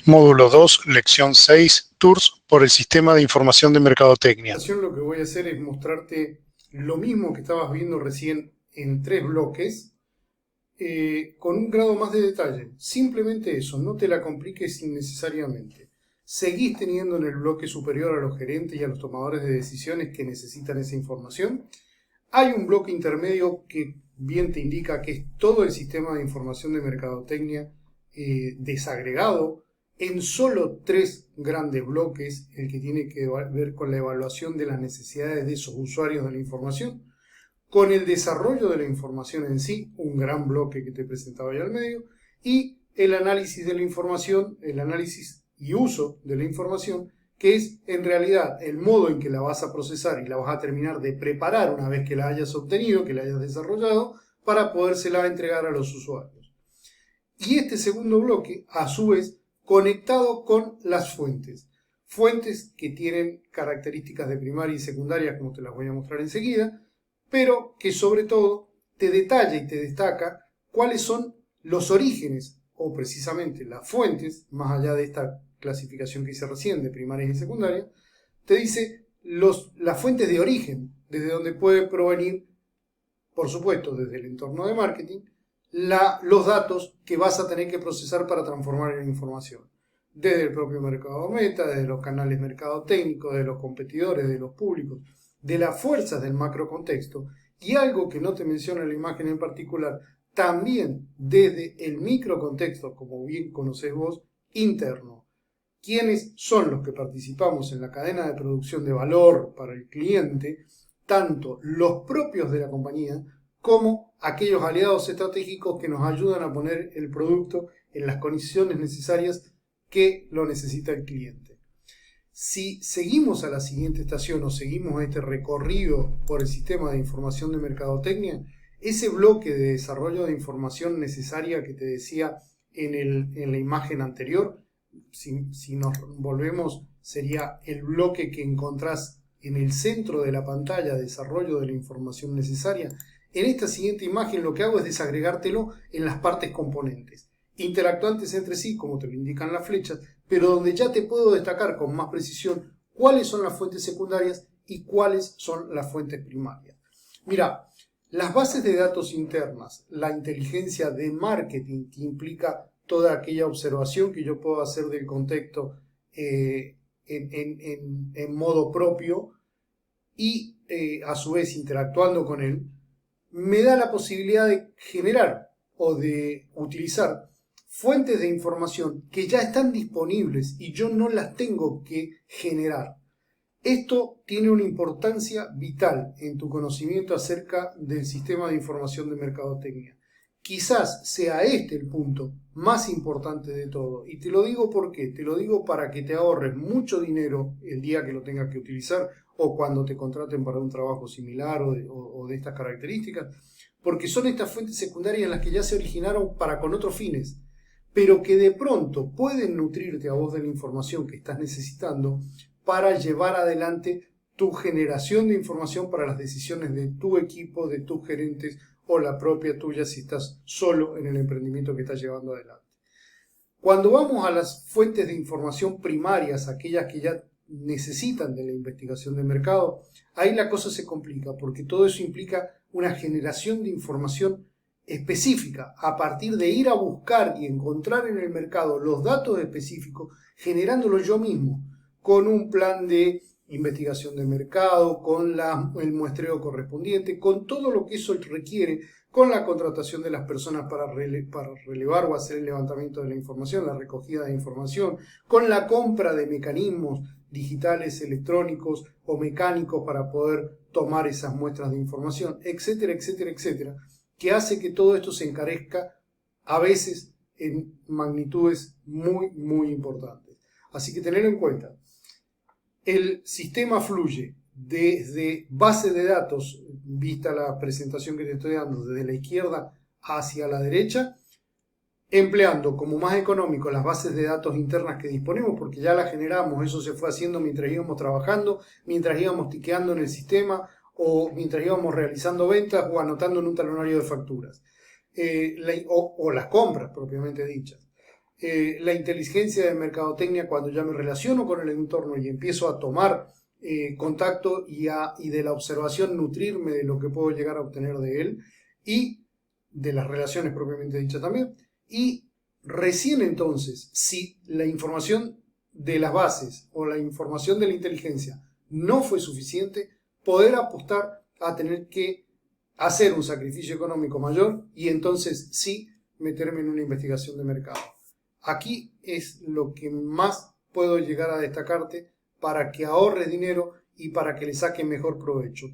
Módulo 2, lección 6, Tours por el Sistema de Información de Mercadotecnia. Lo que voy a hacer es mostrarte lo mismo que estabas viendo recién en 3 bloques, con un grado más de detalle. Simplemente eso, no te la compliques innecesariamente. Seguís teniendo en el bloque superior a los gerentes y a los tomadores de decisiones que necesitan esa información. Hay un bloque intermedio que bien te indica que es todo el sistema de información de mercadotecnia desagregado en solo 3 grandes bloques, el que tiene que ver con la evaluación de las necesidades de esos usuarios de la información, con el desarrollo de la información en sí, un gran bloque que te presentaba ahí al medio, y el análisis de la información, el análisis y uso de la información, que es en realidad el modo en que la vas a procesar y la vas a terminar de preparar una vez que la hayas obtenido, que la hayas desarrollado, para podérsela entregar a los usuarios. Y este segundo bloque, a su vez, conectado con las fuentes. Fuentes que tienen características de primaria y secundaria, como te las voy a mostrar enseguida, pero que sobre todo te detalla y te destaca cuáles son los orígenes, o precisamente las fuentes, más allá de esta clasificación que hice recién de primaria y secundaria, te dice las fuentes de origen, desde donde puede provenir, por supuesto, desde el entorno de marketing, los datos que vas a tener que procesar para transformar en información. Desde el propio mercado meta, desde los canales mercadotécnicos, de los competidores, de los públicos, de las fuerzas del macrocontexto, y algo que no te menciona la imagen en particular, también desde el microcontexto, como bien conocés vos, interno. ¿Quiénes son los que participamos en la cadena de producción de valor para el cliente? Tanto los propios de la compañía como aquellos aliados estratégicos que nos ayudan a poner el producto en las condiciones necesarias que lo necesita el cliente. Si seguimos a la siguiente estación o seguimos este recorrido por el sistema de información de mercadotecnia, ese bloque de desarrollo de información necesaria que te decía en la imagen anterior, si nos volvemos, sería el bloque que encontrás en el centro de la pantalla, desarrollo de la información necesaria. En esta siguiente imagen lo que hago es desagregártelo en las partes componentes, interactuantes entre sí, como te lo indican las flechas, pero donde ya te puedo destacar con más precisión cuáles son las fuentes secundarias y cuáles son las fuentes primarias. Mira, las bases de datos internas, la inteligencia de marketing que implica toda aquella observación que yo puedo hacer del contexto en modo propio y a su vez interactuando con él, me da la posibilidad de generar o de utilizar fuentes de información que ya están disponibles y yo no las tengo que generar. Esto tiene una importancia vital en tu conocimiento acerca del sistema de información de mercadotecnia. Quizás sea este el punto más importante de todo. Y te lo digo ¿por qué? Te lo digo para que te ahorres mucho dinero el día que lo tengas que utilizar o cuando te contraten para un trabajo similar o de estas características. Porque son estas fuentes secundarias las que ya se originaron para con otros fines, pero que de pronto pueden nutrirte a vos de la información que estás necesitando para llevar adelante tu generación de información para las decisiones de tu equipo, de tus gerentes o la propia tuya si estás solo en el emprendimiento que estás llevando adelante. Cuando vamos a las fuentes de información primarias, aquellas que ya necesitan de la investigación de mercado, ahí la cosa se complica porque todo eso implica una generación de información específica a partir de ir a buscar y encontrar en el mercado los datos específicos, generándolo yo mismo con un plan de investigación de mercado, con el muestreo correspondiente, con todo lo que eso requiere, con la contratación de las personas para relevar o hacer el levantamiento de la información, la recogida de información, con la compra de mecanismos digitales, electrónicos o mecánicos para poder tomar esas muestras de información, etcétera, etcétera, etcétera, que hace que todo esto se encarezca a veces en magnitudes muy, muy importantes. Así que tenerlo en cuenta. El sistema fluye desde base de datos, vista la presentación que te estoy dando, desde la izquierda hacia la derecha, empleando como más económico las bases de datos internas que disponemos, porque ya las generamos, eso se fue haciendo mientras íbamos trabajando, mientras íbamos tiqueando en el sistema, o mientras íbamos realizando ventas o anotando en un talonario de facturas, o las compras propiamente dichas. la inteligencia de mercadotecnia cuando ya me relaciono con el entorno y empiezo a tomar contacto y de la observación nutrirme de lo que puedo llegar a obtener de él y de las relaciones propiamente dichas también. Y recién entonces, si la información de las bases o la información de la inteligencia no fue suficiente, poder apostar a tener que hacer un sacrificio económico mayor y entonces sí meterme en una investigación de mercado. Aquí es lo que más puedo llegar a destacarte para que ahorres dinero y para que le saques mejor provecho.